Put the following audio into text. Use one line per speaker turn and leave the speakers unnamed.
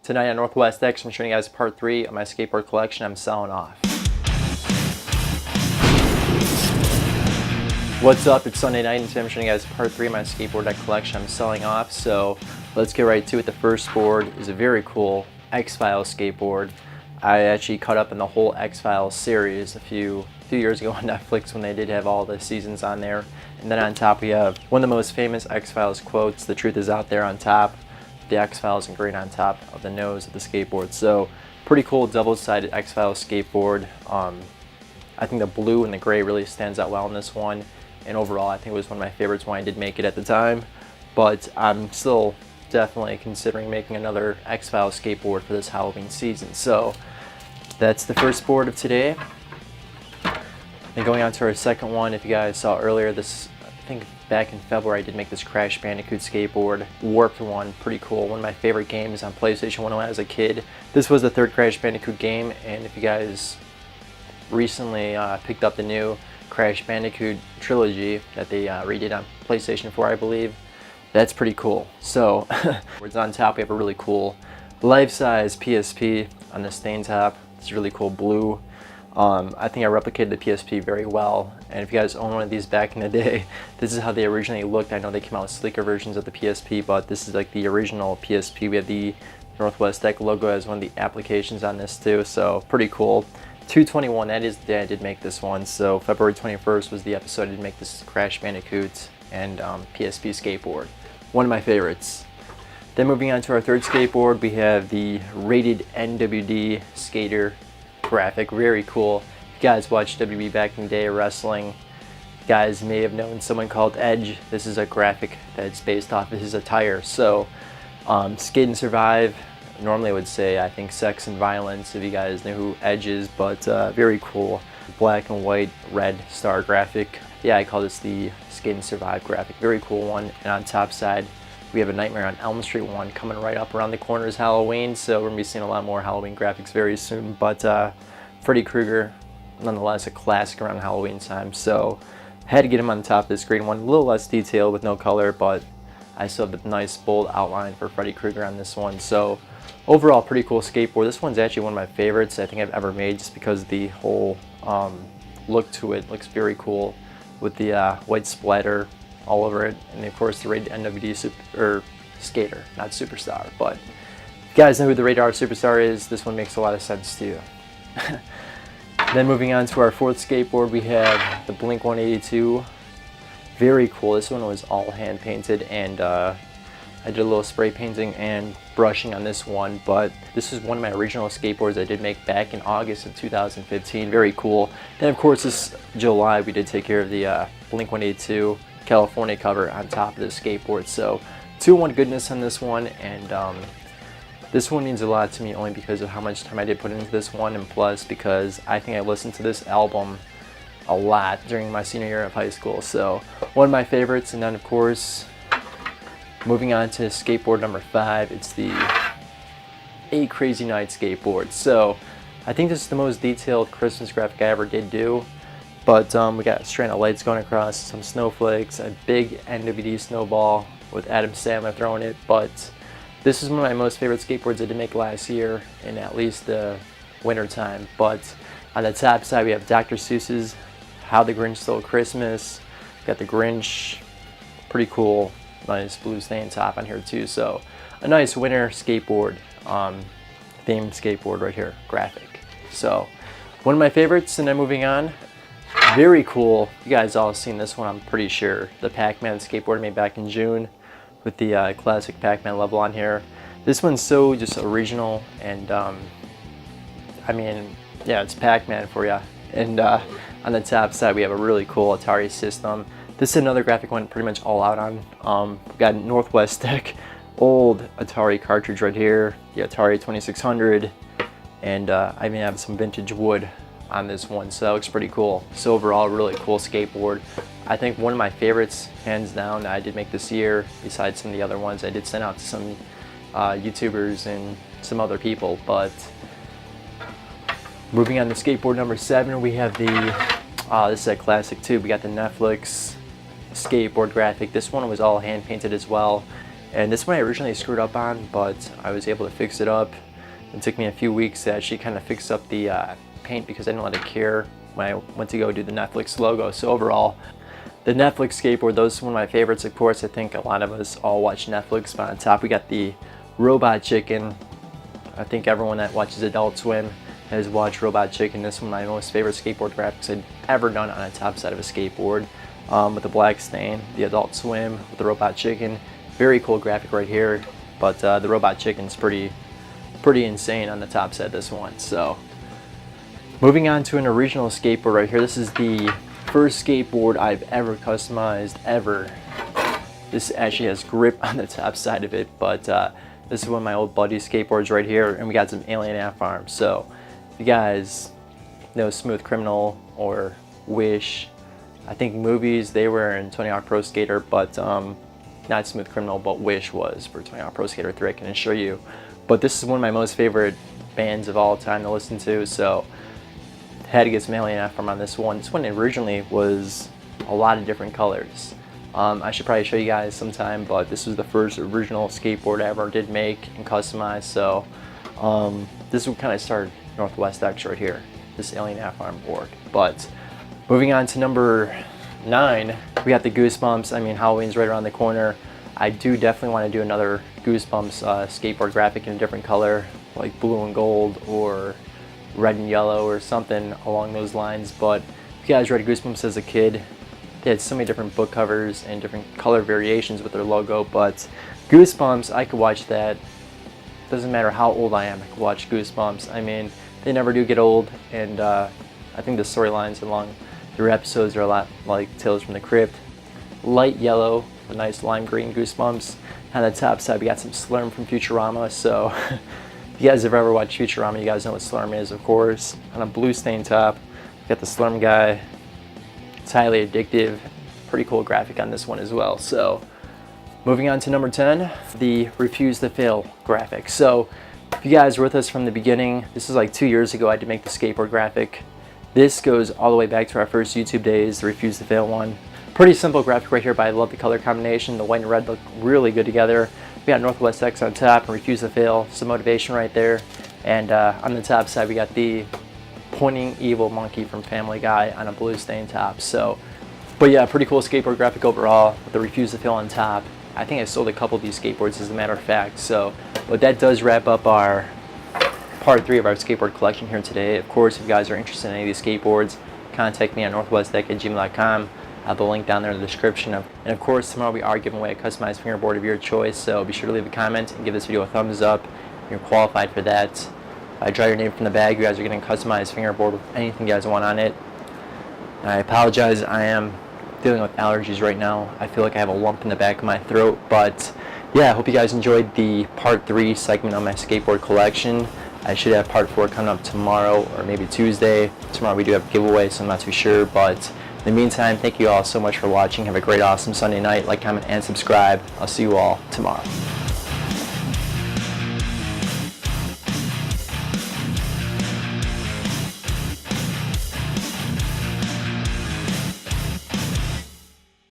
Tonight on Northwest X, I'm showing you guys part 3 of my skateboard collection I'm selling off. What's up? It's Sunday night and today I'm showing you guys part 3 of my skateboard deck collection I'm selling off. So let's get right to it. The first board is a very cool XFiles skateboard. I actually caught up in the whole XFiles series a few years ago on Netflix when they did have all the seasons on there. And then on top we have one of the most famous XFiles quotes, "The truth is out there," on top. The XFiles engraved on top of the nose of the skateboard. So pretty cool double-sided XFiles skateboard. I think the blue and the gray really stands out well in this one. And overall, I think it was one of my favorites when I did make it at the time. But I'm still definitely considering making another XFiles skateboard for this Halloween season. So that's the first board of today. Then going on to our second one, if you guys saw earlier, this, I think back in February, I did make this Crash Bandicoot skateboard, warped one, pretty cool. One of my favorite games on PlayStation 1 when I was a kid. This was the third Crash Bandicoot game, and if you guys recently picked up the new Crash Bandicoot trilogy that they redid on PlayStation 4, I believe, that's pretty cool. So, on top we have a really cool life-size PSP on the stain top. It's really cool blue. I think I replicated the PSP very well, and if you guys own one of these back in the day, this is how they originally looked. I know they came out with sleeker versions of the PSP, but this is like the original PSP. We have the Northwest Deck logo as one of the applications on this too, so pretty cool. 2/21, that is the day I did make this one, so February 21st was the episode I did make this Crash Bandicoot and PSP skateboard. One of my favorites. Then moving on to our third skateboard, we have the rated NWD skater graphic. Very cool. If you guys watched WB back in the day, wrestling, you guys may have known someone called Edge. This is a graphic that's based off of his attire. So Skate and Survive, normally I would say I think Sex and Violence if you guys know who Edge is, but very cool black and white red star graphic. Yeah, I call this the Skate and Survive graphic. Very cool one. And on top side we have a Nightmare on Elm Street one coming right up around the corner is Halloween, so we're going to be seeing a lot more Halloween graphics very soon. But Freddy Krueger, nonetheless a classic around Halloween time, so had to get him on the top of this green one. A little less detail with no color, but I still have the nice bold outline for Freddy Krueger on this one. So overall, pretty cool skateboard. This one's actually one of my favorites I think I've ever made, just because the whole look to it looks very cool with the white splatter all over it, and of course the rated NWD skater, not superstar. But if you guys know who the rated R superstar is, this one makes a lot of sense to you. Then moving on to our fourth skateboard, we have the Blink 182. Very cool. This one was all hand painted, and I did a little spray painting and brushing on this one, but this is one of my original skateboards I did make back in August of 2015. Very cool. Then of course this July we did take care of the Blink 182 California cover on top of the skateboard. So 2-1 goodness on this one, and this one means a lot to me only because of how much time I did put into this one, and plus because I think I listened to this album a lot during my senior year of high school. So one of my favorites. And then of course moving on to skateboard number 5, it's the 8 Crazy Nights skateboard. So I think this is the most detailed Christmas graphic I ever did do. But we got a strand of lights going across, some snowflakes, a big NWD snowball with Adam Sandler throwing it. But this is one of my most favorite skateboards I did make last year in at least the winter time. But on the top side we have Dr. Seuss's How the Grinch Stole Christmas. Got the Grinch, pretty cool, nice blue stain top on here too. So a nice winter skateboard, themed skateboard right here, graphic. So one of my favorites. And then moving on, very cool. You guys all seen this one, I'm pretty sure. The PacMan skateboard made back in June with the classic PacMan level on here. This one's so just original, and I mean, yeah, it's PacMan for you. And on the top side we have a really cool Atari system. This is another graphic one pretty much all out on. We've got Northwest Deck, old Atari cartridge right here, the Atari 2600, and I even have some vintage wood on this one, so that looks pretty cool. So overall, really cool skateboard. I think one of my favorites, hands down, that I did make this year, besides some of the other ones I did send out to some YouTubers and some other people. But moving on to skateboard number 7, we have the, this is a classic too, we got the Netflix skateboard graphic. This one was all hand painted as well. And this one I originally screwed up on, but I was able to fix it up. It took me a few weeks to actually kind of fix up the paint because I didn't let it cure when I went to go do the Netflix logo. So overall, the Netflix skateboard, those are one of my favorites. Of course, I think a lot of us all watch Netflix, but on top we got the Robot Chicken. I think everyone that watches Adult Swim has watched Robot Chicken. This is one of my most favorite skateboard graphics I've ever done on a top side of a skateboard. With the black stain, the Adult Swim with the Robot Chicken. Very cool graphic right here, but the Robot Chicken's pretty insane on the top side of this one. So moving on to an original skateboard right here. This is the first skateboard I've ever customized ever. This actually has grip on the top side of it, but this is one of my old buddy's skateboards right here, and we got some alien half arms. So if you guys know Smooth Criminal or Wish, I think movies, they were in Tony Hawk Pro Skater, but not Smooth Criminal, but Wish was for Tony Hawk Pro Skater 3, I can assure you. But this is one of my most favorite bands of all time to listen to, so had to get some alien half arm on this one. This one originally was a lot of different colors. I should probably show you guys sometime, but this was the first original skateboard I ever did make and customize. So this would kind of start Northwest X right here, this alien half arm board. But moving on to number 9, we got the Goosebumps. I mean, Halloween's right around the corner. I do definitely want to do another Goosebumps skateboard graphic in a different color, like blue and gold or red and yellow or something along those lines. But if you guys read Goosebumps as a kid, they had so many different book covers and different color variations with their logo. But Goosebumps, I could watch that. Doesn't matter how old I am, I could watch Goosebumps. I mean, they never do get old, and I think the storylines along their episodes are a lot like Tales from the Crypt. Light yellow, a nice lime green Goosebumps. On the top side, we got some Slurm from Futurama. So if you guys have ever watched Futurama, you guys know what Slurm is, of course. On a blue stain top, we got the Slurm guy. It's highly addictive. Pretty cool graphic on this one as well. So moving on to number 10, the Refuse to Fail graphic. So if you guys were with us from the beginning, this is like 2 years ago I did make the skateboard graphic. This goes all the way back to our first YouTube days, the Refuse to Fail one. Pretty simple graphic right here, but I love the color combination. The white and red look really good together. We got Northwest X on top and Refuse to Fail, some motivation right there. And on the top side, we got the pointing evil monkey from Family Guy on a blue stain top. So, but yeah, pretty cool skateboard graphic overall with the Refuse to Fail on top. I think I sold a couple of these skateboards as a matter of fact. So, but that does wrap up our part 3 of our skateboard collection here today. Of course, if you guys are interested in any of these skateboards, contact me at northwestdeck@gmail.com. I'll have the link down there in the description. And of course, tomorrow we are giving away a customized fingerboard of your choice, so be sure to leave a comment and give this video a thumbs up. You're qualified for that. If I draw your name from the bag, you guys are getting a customized fingerboard with anything you guys want on it. And I apologize, I am dealing with allergies right now. I feel like I have a lump in the back of my throat, but yeah, I hope you guys enjoyed the part 3 segment on my skateboard collection. I should have part 4 coming up tomorrow or maybe Tuesday. Tomorrow we do have a giveaway, so I'm not too sure, but in the meantime, thank you all so much for watching. Have a great, awesome Sunday night. Like, comment, and subscribe. I'll see you all tomorrow.